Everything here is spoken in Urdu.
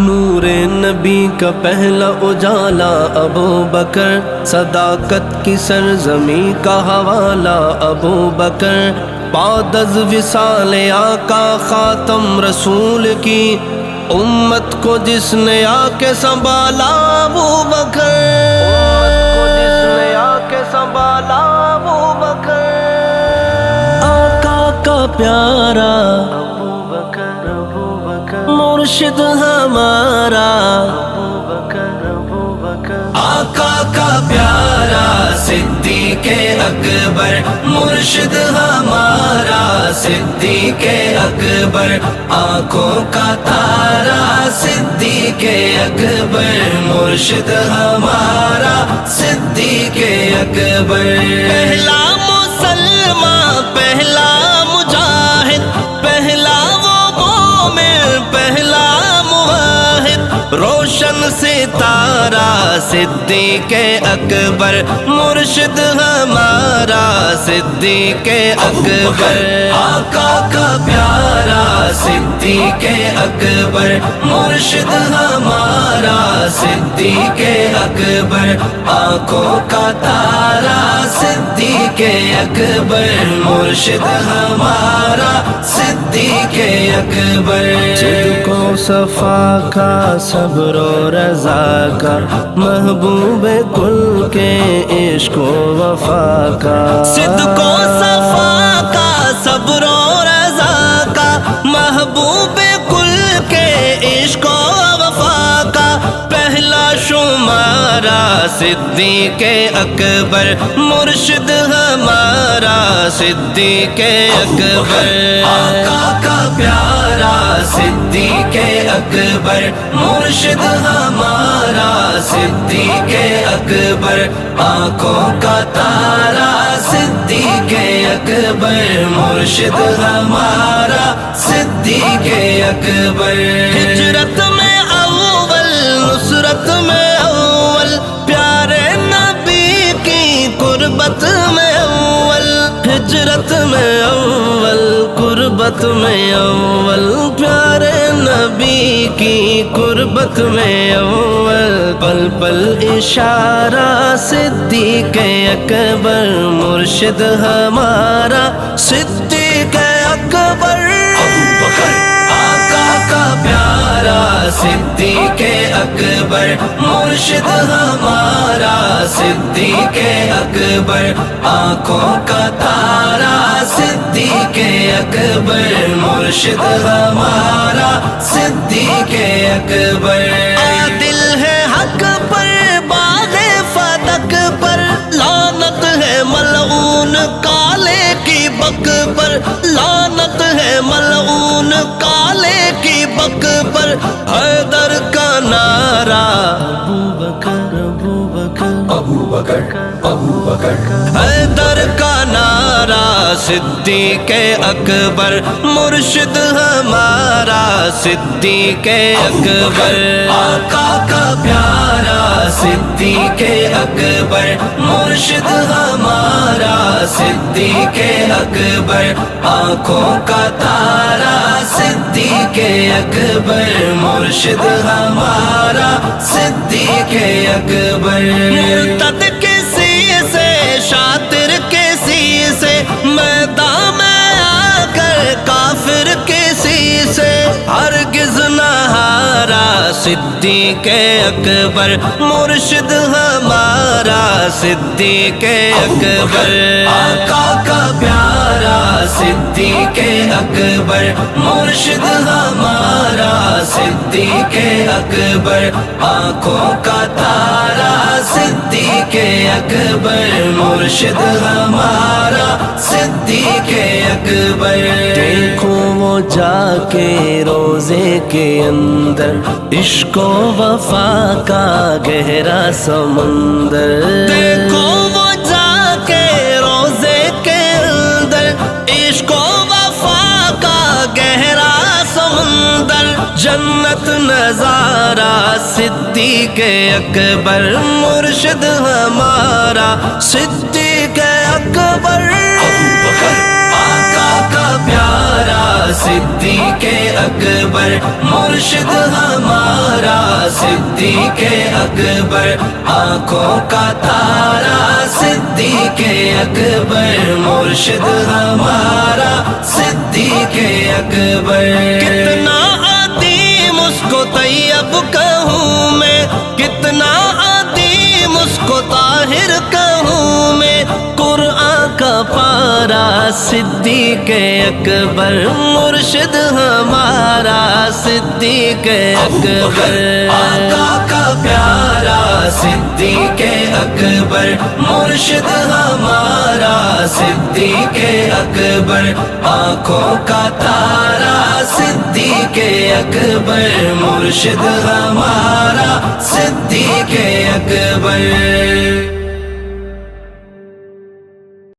نور نبی کا پہلا اجالا ابو بکر، صداقت کی سرزمین کا حوالہ ابو بکر، بعد از وصال آقا خاتم رسول کی امت کو جس نے آ کے سنبھالا ابو بکر، امت کو جس نے آ کے سنبھالا ابو بکر، آقا کا پیارا ابو بکر، ابو بکر مرشد ہمارا ابو بکر، ابو بکر آقا کا پیارا صدیق اکبر، مرشد ہمارا صدیق اکبر، آنکھوں کا تارا صدیق اکبر، مرشد ہمارا صدیق اکبر، پہلا مسلمان، پہلا مجاہد، پہلا وہ مومن، پہلا موحد، روشن ستارہ صدیق اکبر، مرشد ہمارا صدیق اکبر، آقا کا پیارا صدیق اکبر، مرشد ہمارا صدیق اکبر، آنکھوں کا تارا صدیق اکبر، مرشد ہمارا صدیق اکبر، صدق و صفا کا، صبر و رضا کا، محبوب کل کے عشق و وفا کا، صدق و صفا کا، صبر و رضا کا، محبوب کل کے عشق و وفا کا، پہلا شمارا صدیق اکبر، مرشد ہمارا صدیق اکبر، آقا کا پیارا صدیق اکبر، مرشد ہمارا صدیق اکبر، آنکھوں کا تارا صدیق اکبر، مرشد ہمارا صدیق اکبر، ہجرت میں اول، نصرت میں اول، پیارے نبی کی قربت میں اول، ہجرت میں اول، قربت میں اول، پیارے نبی کی قربت میں اول، پل پل اشارہ صدیق اکبر، مرشد ہمارا صدیق اکبر، ابو بکر آقا کا پیارا صدیق اکبر، مرشد ہمارا صدیق اکبر، آنکھوں کا تارا صدیق اکبر، مرشد ہمارا صدیق اکبر، عادل ہے حق پر، باغ فتق پر، لعنت ہے ملعون کالے کی بک پر، لعنت ہے ملعون کالے کی بک پر، حیدر کا نعرہ ابو بکر، ابو بکر، ابو بکر، ابو بکر، حیدر کا نعرہ صدیق اکبر، مرشد ہمارا صدیق اکبر، آقا کا پیارا صدیق اکبر، مرشد ہمارا صدیق اکبر، آنکھوں کا تارا صدیق اکبر، مرشد ہمارا صدیق اکبر، مرتد کسی سے، شاطر کسی سے، میدان میں آ کر کافر کسی سے، ہرگز نہ ہارا صدیق اکبر، مرشد ہمارا صدیق اکبر، آقا کا پیارا صدیق اکبر، مرشد ہمارا صدیق اکبر، آنکھوں کا تارا صدیق اکبر، مرشد ہمارا صدیق اکبر، دیکھو وہ جا کے روزے کے اندر، عشق و وفا کا گہرا سمندر، دیکھو وہ جا کے روزے کے اندر، عشق و وفا کا گہرا سمندر، جنت نظارہ صدیق اکبر، مرشد ہمارا صدیق اکبر، ابو بکر آقا کا پیارا صدیق اکبر مرشد ہمارا صدیق اکبر آنکھوں کا تارا صدیق اکبر مرشد ہمارا صدیق اکبر کتنا عظیم اس کو طیب کہوں میں کتنا عظیم اس کو طاہر کہوں میں قرآن کا پارا صدیق اکبر مرشد ہمارا صدیق اکبر آقا کا پیارا صدیق اکبر مرشد ہمارا صدیق اکبر آنکھوں کا تارا صدیق اکبر مرشد ہمارا صدیق اکبر